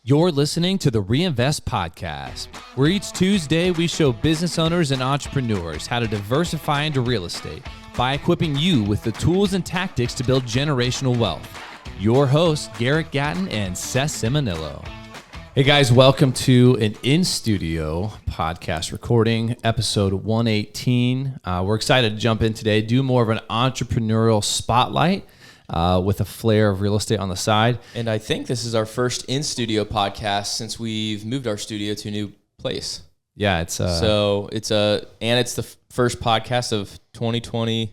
You're listening to the Reinvest Podcast, where each Tuesday we show business owners and entrepreneurs how to diversify into real estate by equipping you with the tools and tactics to build generational wealth. Your hosts, Garrett Gatton and Seth Ciminillo. Hey guys, welcome to an in-studio podcast recording, episode 118. We're excited to jump in today, do more of an entrepreneurial spotlight with a flair of real estate on the side. And I think this is our first in-studio podcast since we've moved our studio to a new place. Yeah, it's it's the first podcast of 2020.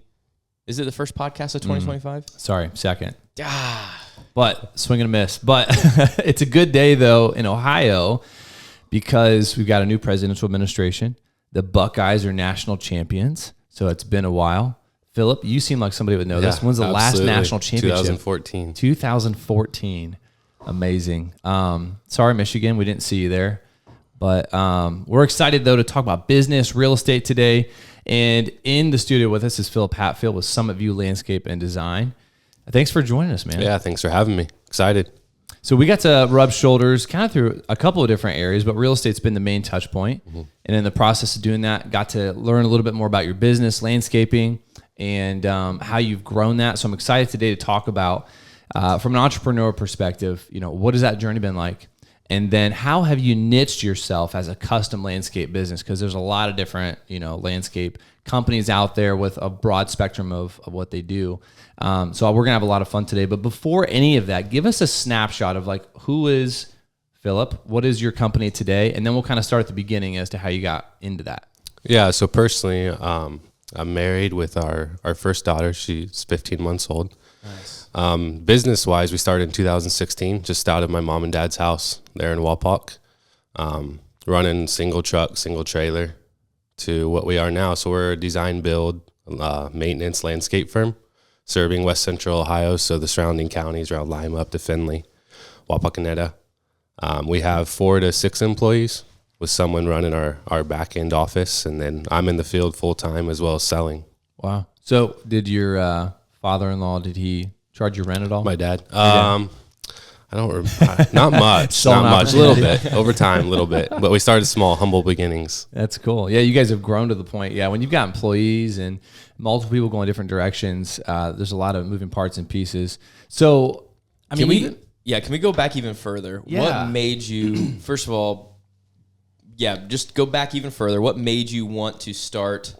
Is it the first podcast of 2025? Sorry, second. But swing and a miss. But it's a good day though in Ohio because we've got a new presidential administration. The Buckeyes are national champions, so it's been a while. Phillip, you seem like somebody would know this. When's the last national championship? 2014. 2014. Amazing. Sorry, Michigan, we didn't see you there. But we're excited, though, to talk about business, real estate today. And in the studio with us is Phillip Hatfield with Summit View Landscape and Design. Thanks for joining us, man. Yeah, thanks for having me. Excited. So we got to rub shoulders kind of through a couple of different areas, but real estate's been the main touch point. Mm-hmm. And in the process of doing that, got to learn a little bit more about your business, landscaping, and how you've grown that. So I'm excited today to talk about, from an entrepreneur perspective, what has that journey been like? And then how have you niched yourself as a custom landscape business? Because there's a lot of different, landscape companies out there with a broad spectrum of what they do. So we're going to have a lot of fun today. But before any of that, give us a snapshot of who is Phillip? What is your company today? And then we'll kind of start at the beginning as to how you got into that. Yeah, so personally, I'm married with our first daughter. She's 15 months old. Nice. Business-wise, we started in 2016, just out of my mom and dad's house there in Wapak, running single truck, single trailer to what we are now. So we're a design, build, maintenance landscape firm serving West Central Ohio, so the surrounding counties around Lima up to Findlay, Wapakoneta. We have 4 to 6 employees, with someone running our back end office, and then I'm in the field full time as well as selling. Wow. So did your father-in-law, did he charge you rent at all? My dad. I don't remember. Not much. Not much. A little bit. Over time, a little bit. But we started small, humble beginnings. That's cool. Yeah, you guys have grown to the point. Yeah, when you've got employees and multiple people going different directions, there's a lot of moving parts and pieces. So, can we go back even further? Yeah. What made you, first of all, just go back even further. What made you want to start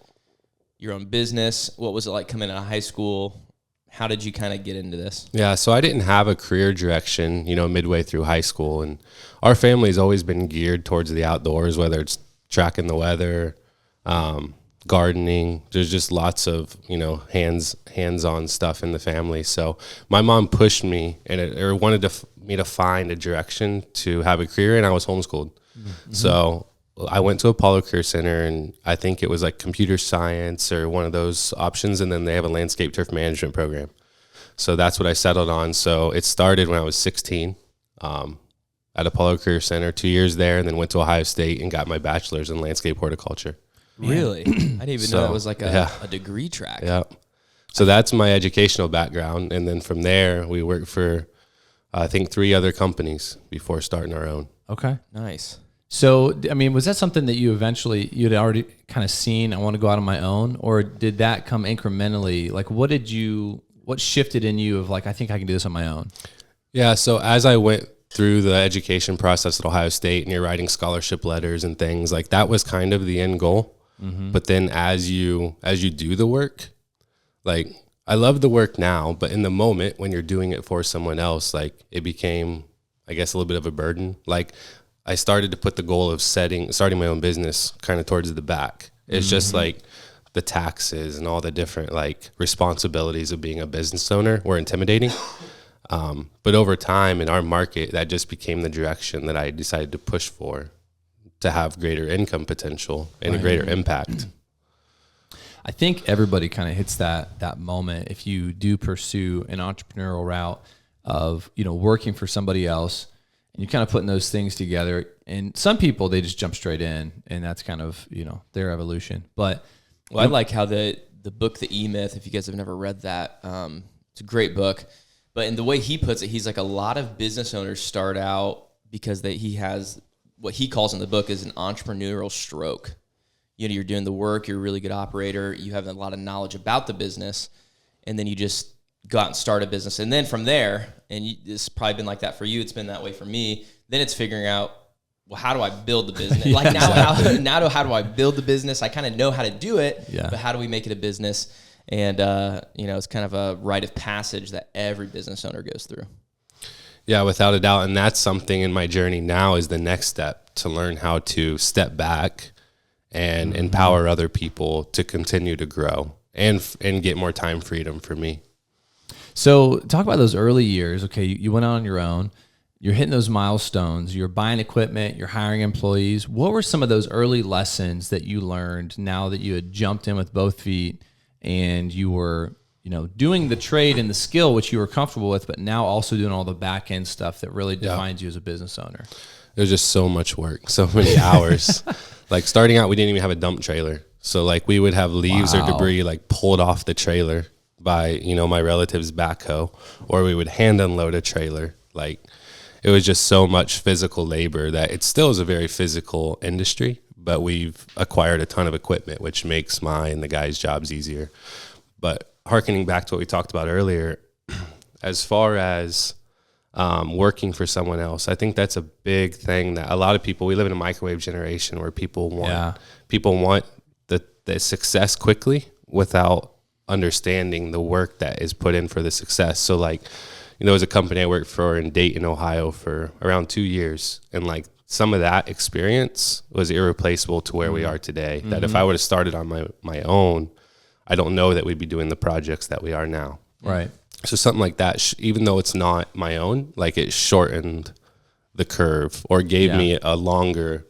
your own business? What was it like coming out of high school? How did you kind of get into this? Yeah, so I didn't have a career direction, midway through high school. And our family's always been geared towards the outdoors, whether it's tracking the weather, gardening. There's just lots of, hands-on stuff in the family. So my mom pushed me and wanted me to find a direction to have a career, and I was homeschooled. Mm-hmm. So I went to Apollo Career Center, and I think it was like computer science or one of those options, and then they have a landscape turf management program. So that's what I settled on. So it started when I was 16 at Apollo Career Center, 2 years there, and then went to Ohio State and got my bachelor's in landscape horticulture. Really? I didn't even know that was like a degree track. Yeah. So that's my educational background. And then from there, we worked for, I think, 3 other companies before starting our own. Okay. Nice. So, was that something that you'd already kind of seen, I want to go out on my own, or did that come incrementally? What shifted in you of I think I can do this on my own? Yeah. So as I went through the education process at Ohio State and you're writing scholarship letters and things, that was kind of the end goal. Mm-hmm. But then as you do the work, I love the work now, but in the moment when you're doing it for someone else, it became, I guess, a little bit of a burden. I started to put the goal of starting my own business kind of towards the back. It's just the taxes and all the different responsibilities of being a business owner were intimidating. But over time in our market, that just became the direction that I decided to push for to have greater income potential and a greater impact. I think everybody kind of hits that moment if you do pursue an entrepreneurial route of, working for somebody else. And you're kind of putting those things together. And some people, they just jump straight in, and that's kind of, their evolution. But I like how the book, The E-Myth, if you guys have never read that, it's a great book. But in the way he puts it, he's like, a lot of business owners start out because he has what he calls in the book is an entrepreneurial stroke. You know, you're doing the work, you're a really good operator, you have a lot of knowledge about the business, and then you just go out and start a business. And then from there, and it's probably been like that for you, it's been that way for me, then it's figuring out, well, how do I build the business? Like how do I build the business? I kind of know how to do it, but how do we make it a business? And, it's kind of a rite of passage that every business owner goes through. Yeah, without a doubt. And that's something in my journey now is the next step, to learn how to step back and empower other people to continue to grow and get more time freedom for me. So talk about those early years. Okay, you went out on your own. You're hitting those milestones. You're buying equipment. You're hiring employees. What were some of those early lessons that you learned now that you had jumped in with both feet and you were, doing the trade and the skill, which you were comfortable with, but now also doing all the back end stuff that really defines you as a business owner? It was just so much work, so many hours. Like starting out, we didn't even have a dump trailer. So like we would have leaves or debris like pulled off the trailer by, my relative's backhoe, or we would hand unload a trailer. Like it was just so much physical labor that it still is a very physical industry, but we've acquired a ton of equipment, which makes my and the guys' jobs easier. But hearkening back to what we talked about earlier, as far as working for someone else, I think that's a big thing that a lot of people, we live in a microwave generation where people want the success quickly without understanding the work that is put in for the success. So like, there was a company I worked for in Dayton, Ohio for around 2 years. And like some of that experience was irreplaceable to where we are today. That if I would have started on my own, I don't know that we'd be doing the projects that we are now. Right. So something like that, even though it's not my own, like it shortened the curve or gave me a longer,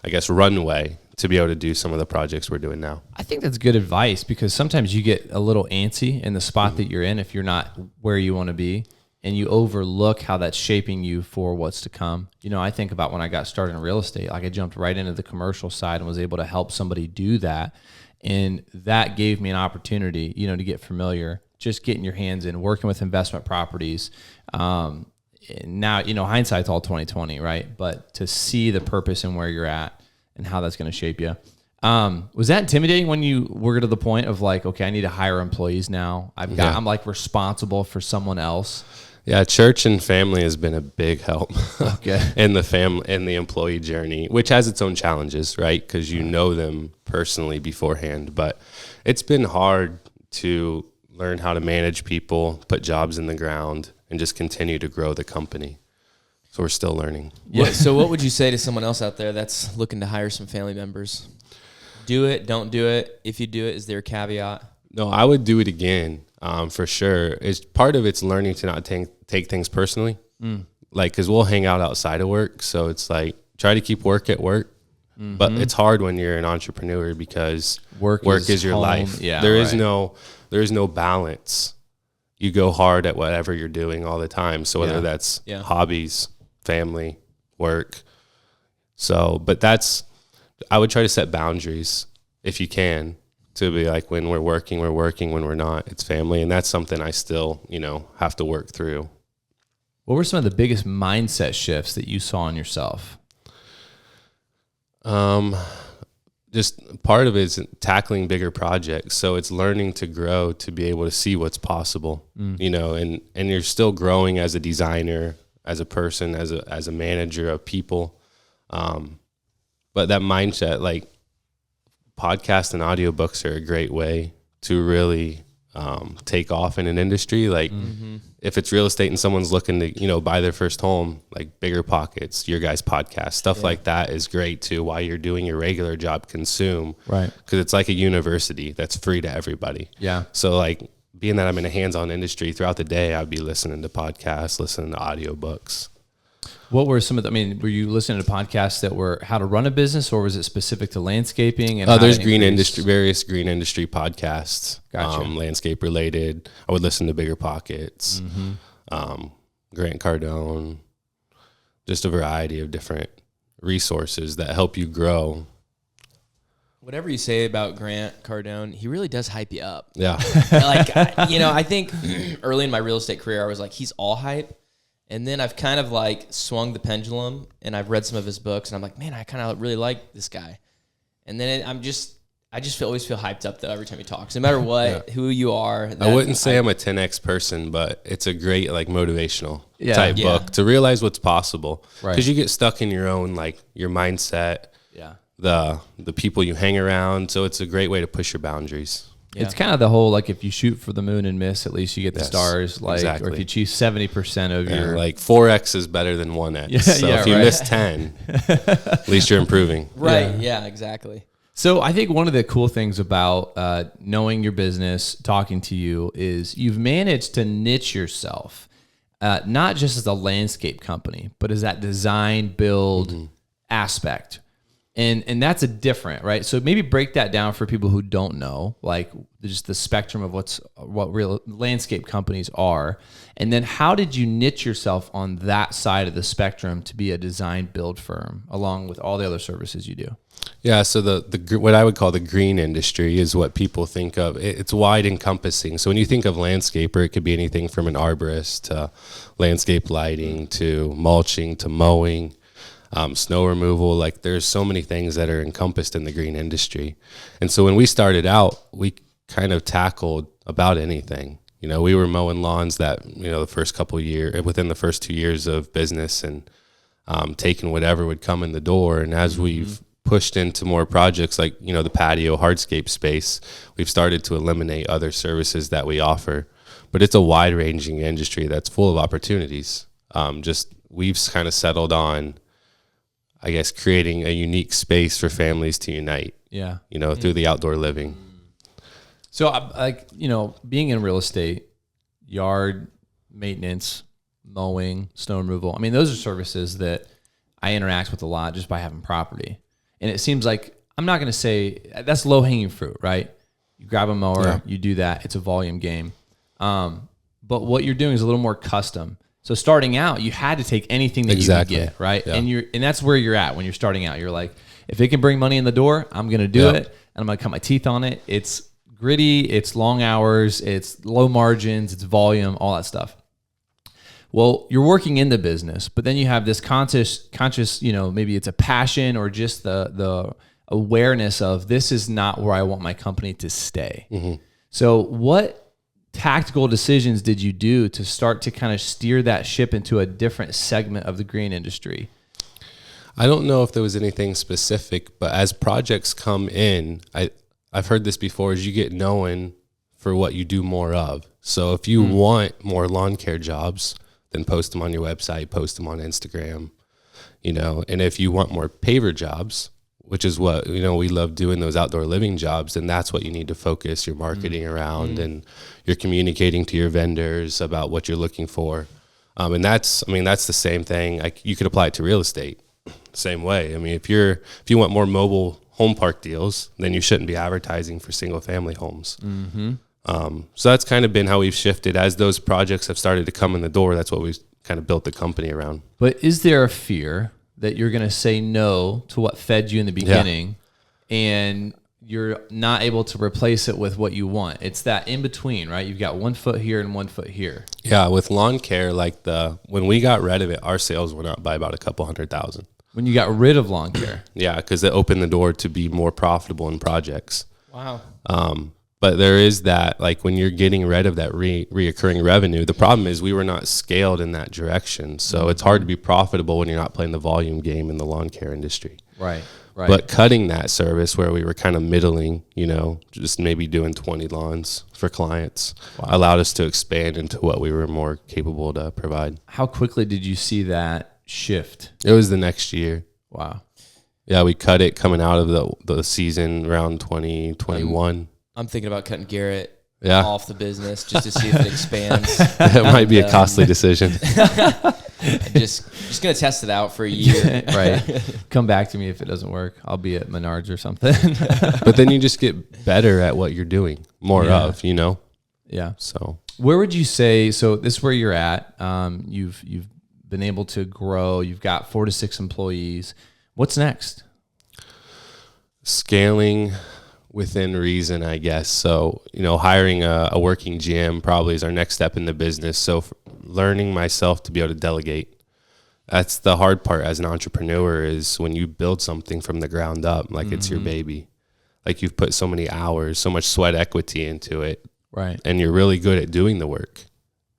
I guess, runway to be able to do some of the projects we're doing now. I think that's good advice, because sometimes you get a little antsy in the spot that you're in if you're not where you want to be, and you overlook how that's shaping you for what's to come. I think about when I got started in real estate, like I jumped right into the commercial side and was able to help somebody do that. And that gave me an opportunity, to get familiar, just getting your hands in, working with investment properties. Now, hindsight's all 20/20, right? But to see the purpose and where you're at and how that's going to shape you. Was that intimidating when you were to the point of like, okay, I need to hire employees now. I'm like responsible for someone else. Yeah, church and family has been a big help Okay. in the employee journey, which has its own challenges, right? Because you know them personally beforehand. But it's been hard to learn how to manage people, put jobs in the ground, and just continue to grow the company. So we're still learning. Yeah. So what would you say to someone else out there that's looking to hire some family members? Do it, don't do it. If you do it, is there a caveat? No, I would do it again, for sure. Part of it's learning to not take things personally. Like, because we'll hang out outside of work. So it's like, try to keep work at work. But it's hard when you're an entrepreneur because work is your home. life. Yeah, there is no balance. You go hard at whatever you're doing all the time. So whether that's hobbies, family, work. So, but I would try to set boundaries if you can, to be like, when we're working, when we're not, it's family. And that's something I still, have to work through. What were some of the biggest mindset shifts that you saw in yourself? Just part of it is tackling bigger projects. So it's learning to grow, to be able to see what's possible, and you're still growing as a designer, as a person, as a manager of people. But that mindset, like podcasts and audiobooks are a great way to really take off in an industry. Like if it's real estate and someone's looking to, buy their first home, like Bigger Pockets, your guys' podcast, stuff like that is great too, while you're doing your regular job, consume. Right. Because it's like a university that's free to everybody. Yeah. So like, being that I'm in a hands-on industry, throughout the day, I'd be listening to podcasts, listening to audiobooks. What were some of were you listening to podcasts that were how to run a business, or was it specific to landscaping? And there's various green industry podcasts, Gotcha. Landscape related. I would listen to Bigger Pockets, Grant Cardone, just a variety of different resources that help you grow. Whatever you say about Grant Cardone, he really does hype you up. Yeah. I think early in my real estate career, I was like, he's all hype. And then I've kind of like swung the pendulum, and I've read some of his books, and I'm like, man, I kind of really like this guy. And then I just always feel hyped up though every time he talks, no matter what, who you are. I wouldn't say I'm a 10X person, but it's a great like motivational type Yeah. book to realize what's possible. Right. Because you get stuck in your own, like your mindset, the people you hang around. So it's a great way to push your boundaries. Yeah. It's kind of the whole, like, if you shoot for the moon and miss, at least you get the stars. Like, exactly. Or if you achieve 70% of your, like 4X is better than 1X. So if you miss 10, at least you're improving. Right. Yeah, exactly. So I think one of the cool things about knowing your business, talking to you, is you've managed to niche yourself, not just as a landscape company, but as that design build aspect. And that's a different, right? So maybe break that down for people who don't know, like just the spectrum of what real landscape companies are. And then how did you niche yourself on that side of the spectrum to be a design build firm along with all the other services you do? Yeah, so the what I would call the green industry is what people think of. It's wide encompassing. So when you think of landscaper, it could be anything from an arborist to landscape lighting to mulching to mowing. Snow removal, like there's so many things that are encompassed in the green industry. And so when we started out, we kind of tackled about anything. You know, we were mowing lawns that, the first couple of years, within the first 2 years of business, and taking whatever would come in the door. And as we've pushed into more projects like, the patio hardscape space, we've started to eliminate other services that we offer. But it's a wide ranging industry that's full of opportunities. We've kind of settled on, I guess, creating a unique space for families to unite, through the outdoor living. So being in real estate, yard maintenance, mowing, snow removal, I mean, those are services that I interact with a lot just by having property. And it seems like, I'm not going to say that's low hanging fruit, right? You grab a mower, you do that. It's a volume game. But what you're doing is a little more custom. So starting out, you had to take anything that you could get, right? Yeah. And that's where you're at when you're starting out. You're like, if it can bring money in the door, I'm going to do it, and I'm going to cut my teeth on it. It's gritty, it's long hours, it's low margins, it's volume, all that stuff. Well, you're working in the business, but then you have this conscious, maybe it's a passion or just the awareness of, this is not where I want my company to stay. Mm-hmm. So what tactical decisions did you do to start to kind of steer that ship into a different segment of the green industry? I don't know if there was anything specific, but as projects come in, I've heard this before, is you get known for what you do more of. So if you want more lawn care jobs, then post them on your website, post them on Instagram, and if you want more paver jobs, which is what, we love doing, those outdoor living jobs, and that's what you need to focus your marketing around, and you're communicating to your vendors about what you're looking for. And that's the same thing. Like, you could apply it to real estate, same way. I mean, if you want more mobile home park deals, then you shouldn't be advertising for single family homes. Mm-hmm. So that's kind of been how we've shifted as those projects have started to come in the door. That's what we've kind of built the company around. But is there a fear that you're going to say no to what fed you in the beginning, and you're not able to replace it with what you want? It's that in between, right? You've got 1 foot here and 1 foot here. Yeah, with lawn care, when we got rid of it, our sales went up by about $200,000. When you got rid of lawn care? Yeah, because it opened the door to be more profitable in projects. Wow. But there is that, like, when you're getting rid of that reoccurring revenue, the problem is we were not scaled in that direction. So it's hard to be profitable when you're not playing the volume game in the lawn care industry. Right. But cutting that service where we were kind of middling, just maybe doing 20 lawns for clients, allowed us to expand into what we were more capable to provide. How quickly did you see that shift? It was the next year. Wow. Yeah, we cut it coming out of the season around 2021. I'm thinking about cutting Garrett off the business just to see if it expands. It might be a costly decision. just gonna test it out for a year. Right. Come back to me if it doesn't work. I'll be at Menards or something. But then you just get better at what you're doing, more of, Yeah. So where would you say, so this is where you're at. You've been able to grow. You've got 4 to 6 employees. What's next? Scaling. within reason, I guess. So, hiring a working GM probably is our next step in the business. So learning myself to be able to delegate. That's the hard part as an entrepreneur, is when you build something from the ground up, like it's your baby. Like you've put so many hours, so much sweat equity into it. Right. And you're really good at doing the work.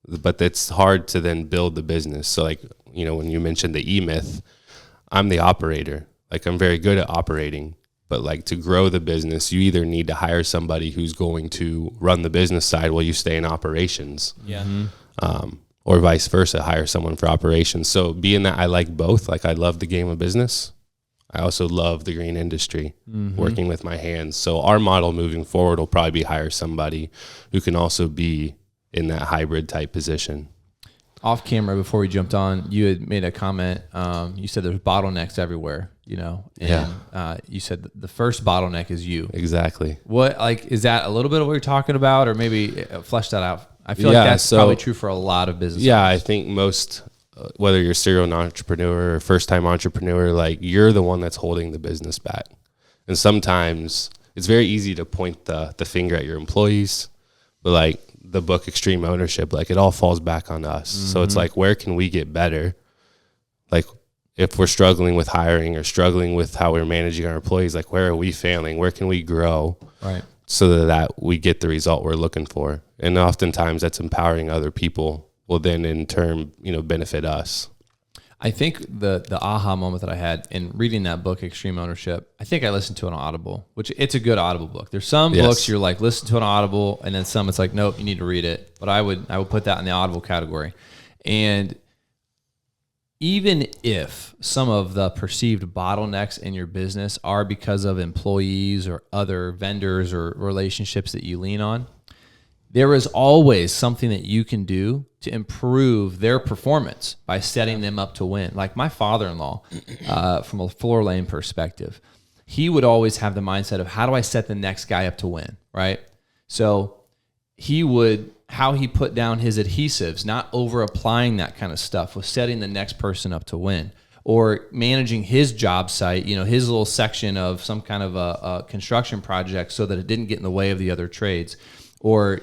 But it's hard to then build the business. So like, when you mentioned the E-Myth, I'm the operator. Like I'm very good at operating. But like to grow the business, you either need to hire somebody who's going to run the business side while you stay in operations. Yeah. Or vice versa, hire someone for operations. So being that I like both, like I love the game of business, I also love the green industry, working with my hands. So our model moving forward will probably be hire somebody who can also be in that hybrid type position. Off camera, before we jumped on, you had made a comment. You said there's bottlenecks everywhere, and you said the first bottleneck is you. Exactly. What, like, is that a little bit of what you're talking about, or maybe flesh that out? I feel like that's probably true for a lot of businesses. Yeah, I think most, whether you're a serial entrepreneur or first-time entrepreneur, like you're the one that's holding the business back. And sometimes it's very easy to point the finger at your employees, but like the book Extreme Ownership, like it all falls back on us. So it's like, where can we get better? Like if we're struggling with hiring or struggling with how we're managing our employees, like where are we failing? Where can we grow? Right. So that we get the result we're looking for. And oftentimes that's empowering other people will then in turn, benefit us. I think the aha moment that I had in reading that book, Extreme Ownership, I think I listened to it on Audible, which it's a good Audible book. There's some books you're like, listen to it on Audible, and then some it's like, nope, you need to read it. But I would put that in the Audible category. And even if some of the perceived bottlenecks in your business are because of employees or other vendors or relationships that you lean on, there is always something that you can do to improve their performance by setting them up to win. Like my father-in-law, from a floor lane perspective, he would always have the mindset of, how do I set the next guy up to win, right? So how he put down his adhesives, not over applying that kind of stuff, was setting the next person up to win. Or managing his job site, his little section of some kind of a construction project so that it didn't get in the way of the other trades. Or,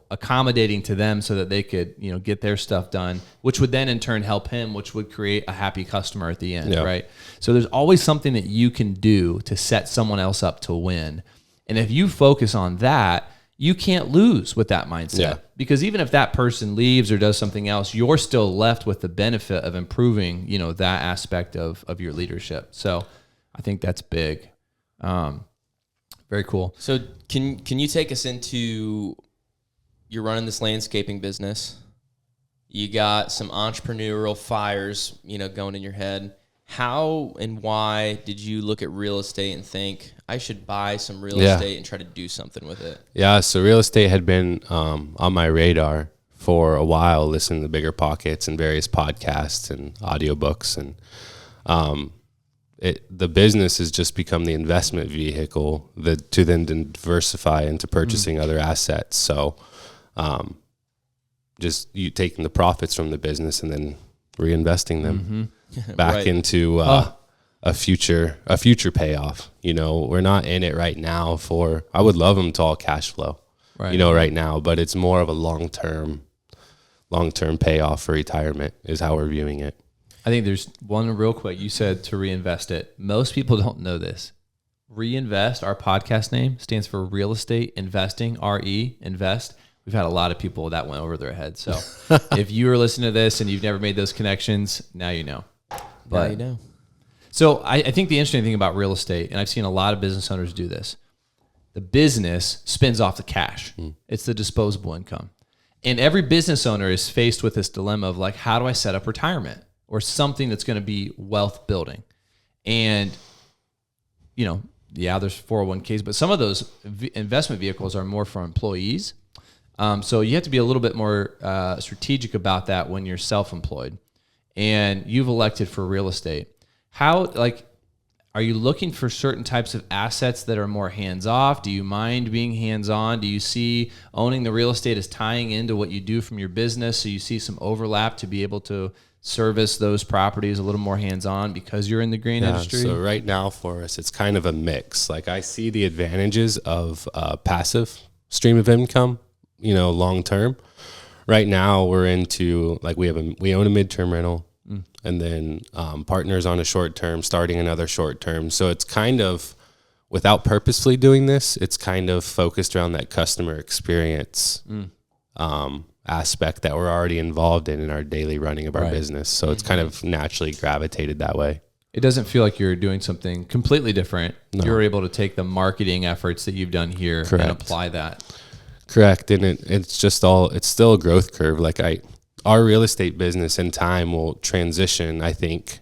accommodating to them so that they could, get their stuff done, which would then in turn help him, which would create a happy customer at the end, right? So there's always something that you can do to set someone else up to win. And if you focus on that, you can't lose with that mindset. Because even if that person leaves or does something else, you're still left with the benefit of improving, that aspect of your leadership. So I think that's big. Very cool. So can you take us into, you're running this landscaping business. You got some entrepreneurial fires, going in your head. How and why did you look at real estate and think, I should buy some real estate and try to do something with it? Yeah, so real estate had been on my radar for a while, listening to Bigger Pockets and various podcasts and audiobooks. And the business has just become the investment vehicle to then diversify into purchasing other assets. So just you taking the profits from the business and then reinvesting them back into a future payoff. We're not in it right now I would love them to all cash flow, right now, but it's more of a long-term payoff for retirement is how we're viewing it. I think there's one real quick. You said to reinvest it. Most people don't know this. Reinvest, our podcast name, stands for Real Estate Investing, RE, invest. We've had a lot of people that went over their heads. So if you are listening to this and you've never made those connections, now you know. Now you know. So I think the interesting thing about real estate, and I've seen a lot of business owners do this, the business spins off the cash. It's the disposable income. And every business owner is faced with this dilemma of like, how do I set up retirement? Or something that's going to be wealth building. And, there's 401ks, but some of those investment vehicles are more for employees. So you have to be a little bit more strategic about that when you're self-employed. And you've elected for real estate. How, are you looking for certain types of assets that are more hands-off? Do you mind being hands-on? Do you see owning the real estate as tying into what you do from your business, so you see some overlap to be able to service those properties a little more hands-on because you're in the green industry? So right now for us, it's kind of a mix. Like I see the advantages of passive stream of income, long term. Right now we're into like we own a midterm rental, and then partners on a short term, starting another short term. So it's kind of, without purposefully doing this, it's kind of focused around that customer experience aspect that we're already involved in our daily running of our business. So it's kind of naturally gravitated that way. It doesn't feel like you're doing something completely different. No. You're able to take the marketing efforts that you've done here and apply that. Correct. And it's still a growth curve. Like our real estate business in time will transition, I think,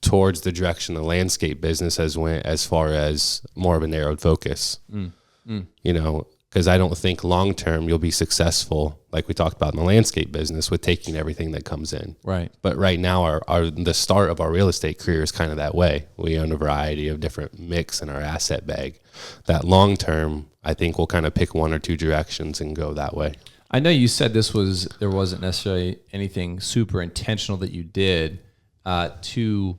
towards the direction the landscape business has went, as far as more of a narrowed focus. Because I don't think long-term you'll be successful, like we talked about in the landscape business, with taking everything that comes in. Right. But right now, the start of our real estate career is kind of that way. We own a variety of different mix in our asset bag. That long-term, I think we'll kind of pick one or two directions and go that way. I know you said there wasn't necessarily anything super intentional that you did to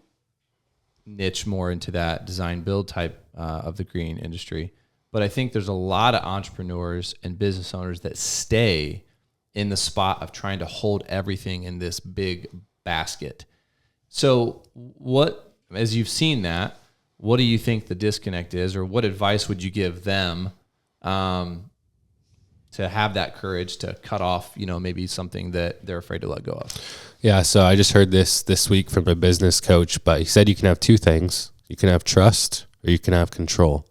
niche more into that design build type of the green industry. But I think there's a lot of entrepreneurs and business owners that stay in the spot of trying to hold everything in this big basket. So as you've seen that, what do you think the disconnect is, or what advice would you give them to have that courage to cut off, maybe something that they're afraid to let go of? Yeah, so I just heard this week from a business coach, but he said you can have two things. You can have trust or you can have control.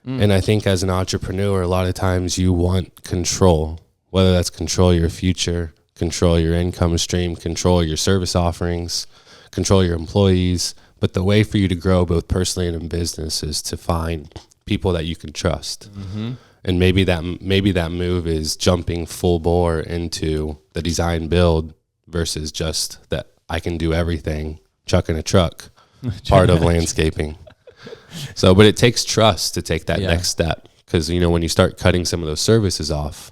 And I think as an entrepreneur, a lot of times you want control, whether that's control your future, control your income stream, control your service offerings, control your employees. But the way for you to grow both personally and in business is to find people that you can trust. Mm-hmm. And maybe that move is jumping full bore into the design build versus just that I can do everything, chucking a truck, part of landscaping. So, but it takes trust to take that next step, because, when you start cutting some of those services off,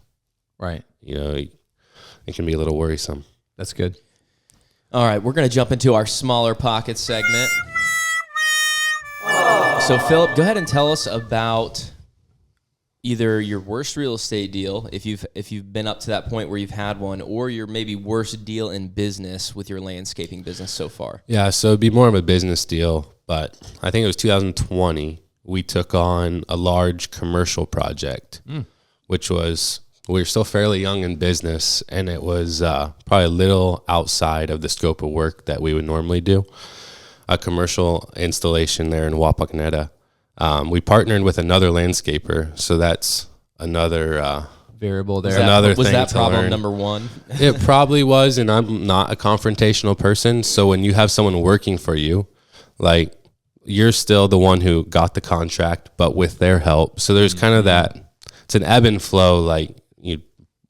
right, it can be a little worrisome. That's good. All right, we're going to jump into our smaller pockets segment. So, Phillip, go ahead and tell us about either your worst real estate deal, if you've been up to that point where you've had one, or your maybe worst deal in business with your landscaping business so far. Yeah, so it'd be more of a business deal, but I think it was 2020. We took on a large commercial project, which was, we were still fairly young in business, and it was probably a little outside of the scope of work that we would normally do. A commercial installation there in Wapakoneta. We partnered with another landscaper, so that's another variable there. Was that problem learn. Number one? It probably was, and I'm not a confrontational person, so when you have someone working for you, like, you're still the one who got the contract, but with their help. So there's kind of that, it's an ebb and flow, like,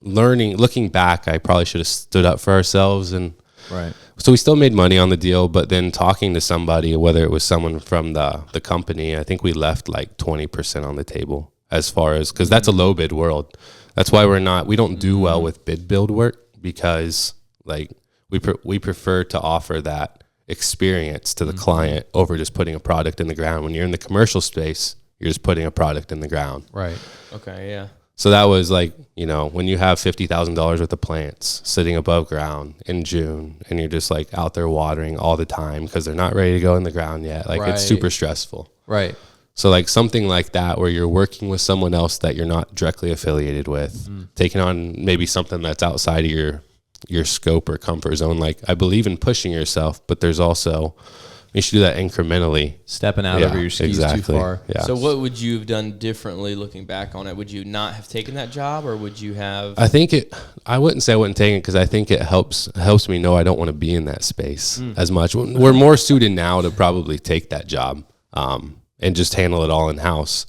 looking back, I probably should have stood up for ourselves, and right. So we still made money on the deal, but then talking to somebody, whether it was someone from the company, I think we left like 20% on the table, as far as, because that's a low bid world. That's why we don't do well with bid build work, because like we prefer to offer that experience to the client over just putting a product in the ground. When you're in the commercial space, you're just putting a product in the ground. Right. Okay. Yeah. So that was like, when you have $50,000 worth of plants sitting above ground in June, and you're just like out there watering all the time because they're not ready to go in the ground yet. Like, it's super stressful. Right. So like something like that, where you're working with someone else that you're not directly affiliated with, taking on maybe something that's outside of your scope or comfort zone. Like, I believe in pushing yourself, but there's also, you should do that incrementally. Stepping out over your skis too far. Yeah. So what would you have done differently looking back on it? Would you not have taken that job, or would you have? I wouldn't say I wouldn't take it, because I think it helps me know I don't want to be in that space as much. We're more suited now to probably take that job and just handle it all in-house.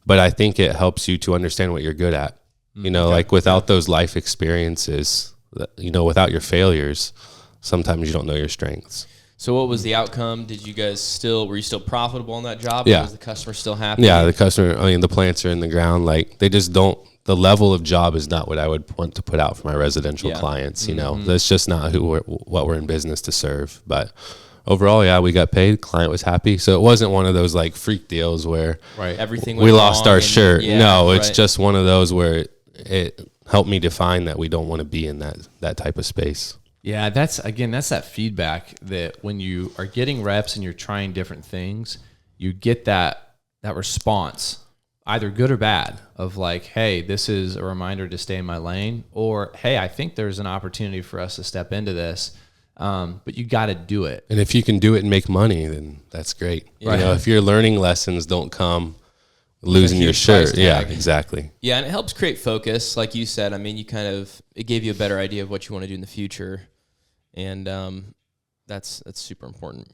But I think it helps you to understand what you're good at. Like without those life experiences, without your failures, sometimes you don't know your strengths. So what was the outcome? Were you still profitable on that job? Yeah. Or was the customer still happy? Yeah, the plants are in the ground. Like, they just don't, the level of job is not what I would want to put out for my residential clients. You know, that's just not what we're in business to serve. But overall, yeah, we got paid. Client was happy. So it wasn't one of those like freak deals where Everything we lost our shirt. Yeah, no, it's just one of those where it helped me define that we don't want to be in that type of space. Yeah, that's that feedback that when you are getting reps and you're trying different things, you get that response, either good or bad, of like, hey, this is a reminder to stay in my lane, or hey, I think there's an opportunity for us to step into this, but you got to do it. And if you can do it and make money, then that's great. You know, if your learning lessons don't come losing your shirt. Yeah, exactly. Yeah, and it helps create focus, like you said. I mean, it gave you a better idea of what you want to do in the future. And that's super important.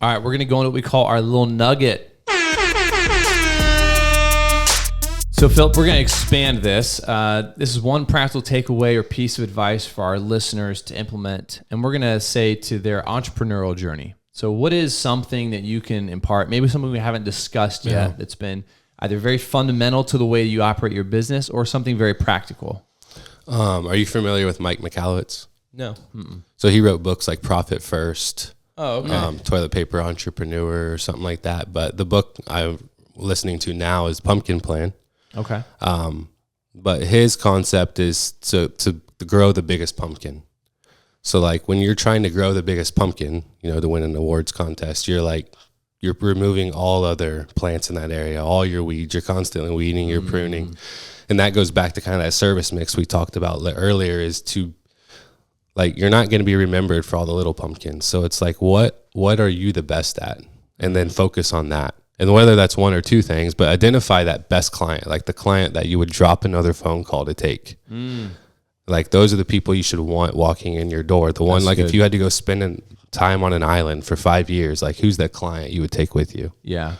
All right, we're going to go into what we call our little nugget. So, Phillip, we're going to expand this. This is one practical takeaway or piece of advice for our listeners to implement. And we're going to say to their entrepreneurial journey. So what is something that you can impart, maybe something we haven't discussed yet, that's been either very fundamental to the way you operate your business or something very practical? Are you familiar with Mike Michalowicz? No. So he wrote books like Profit First, Toilet Paper Entrepreneur, or something like that. But the book I'm listening to now is Pumpkin Plan. Okay. But his concept is to grow the biggest pumpkin. So like when you're trying to grow the biggest pumpkin, you know, to win an awards contest, you're removing all other plants in that area, all your weeds. You're constantly weeding, you're pruning. And that goes back to kind of that service mix we talked about earlier, is to, like, you're not going to be remembered for all the little pumpkins. So it's like, what are you the best at? And then focus on that. And whether that's one or two things, but identify that best client, like the client that you would drop another phone call to take. Like, those are the people you should want walking in your door. The one, if you had to go spend time on an island for 5 years, like, who's that client you would take with you? Yeah.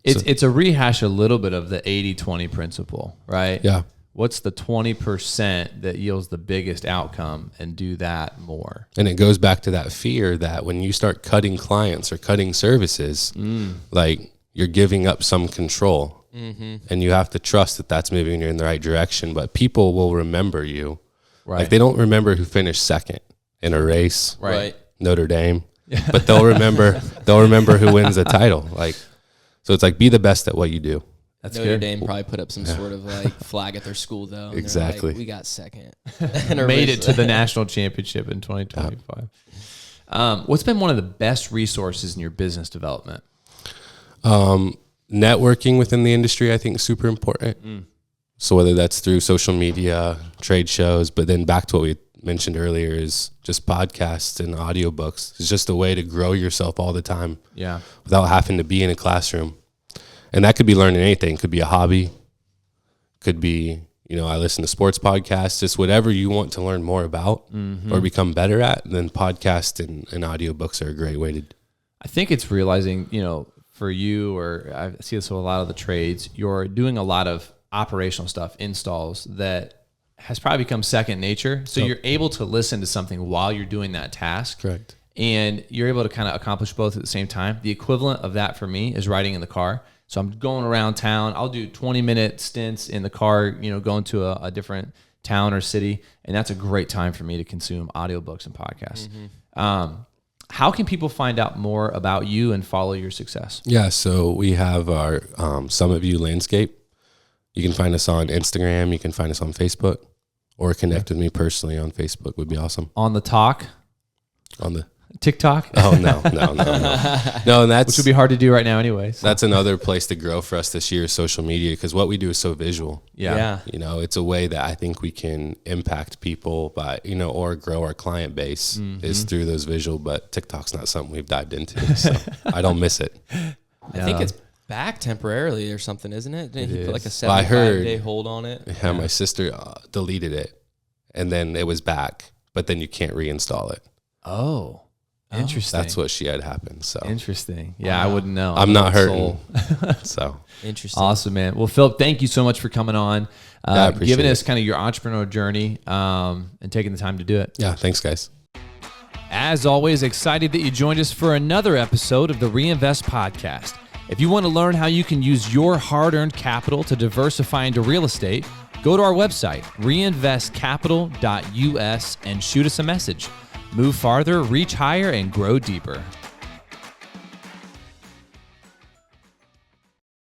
It's a rehash a little bit of the 80-20 principle, right? Yeah. What's the 20% that yields the biggest outcome, and do that more? And it goes back to that fear that when you start cutting clients or cutting services, like, you're giving up some control. And you have to trust that that's moving you in the right direction. But people will remember you. Right. Like, they don't remember who finished second in a race, Right. Notre Dame, but they'll remember who wins the title. Like, so it's like, be the best at what you do. That's Notre good. Dame probably put up some sort of like flag at their school though. And Exactly. like, we got second. Made it to the national championship in 2025. What's been one of the best resources in your business development? Networking within the industry, I think, is super important. So whether that's through social media, trade shows, but then back to what we mentioned earlier is just podcasts and audiobooks. It's just a way to grow yourself all the time. Yeah. Without having to be in a classroom. And that could be learning anything. Could be a hobby. Could be, I listen to sports podcasts. Just whatever you want to learn more about or become better at, then podcasts and audiobooks are a great way to. I think it's realizing, for you, or I see this with a lot of the trades, you're doing a lot of operational stuff, installs, that has probably become second nature. So you're able to listen to something while you're doing that task. Correct. And you're able to kind of accomplish both at the same time. The equivalent of that for me is riding in the car. So I'm going around town. I'll do 20-minute stints in the car, going to a different town or city. And that's a great time for me to consume audiobooks and podcasts. How can people find out more about you and follow your success? Yeah, so we have our Summit View Landscape. You can find us on Instagram. You can find us on Facebook, or connect with me personally on Facebook would be awesome. On the talk? On the TikTok? Oh, no. No, and Which would be hard to do right now anyway. So. That's another place to grow for us this year, social media, because what we do is so visual. Yeah. It's a way that I think we can impact people by, or grow our client base is through those visual, but TikTok's not something we've dived into, so I don't miss it. I think it's back temporarily or something, isn't it? Didn't he put like a 75-day hold on it? Yeah, my sister deleted it, and then it was back, but then you can't reinstall it. Oh. Interesting. That's what she had happen. So interesting. Yeah, wow. I wouldn't know. I'm not hurting. So interesting. Awesome, man. Well, Phillip, thank you so much for coming on, giving us kind of your entrepreneurial journey, and taking the time to do it. Yeah, thanks, guys. As always, excited that you joined us for another episode of the Reinvest Podcast. If you want to learn how you can use your hard-earned capital to diversify into real estate, go to our website, reinvestcapital.us, and shoot us a message. Move farther, reach higher, and grow deeper.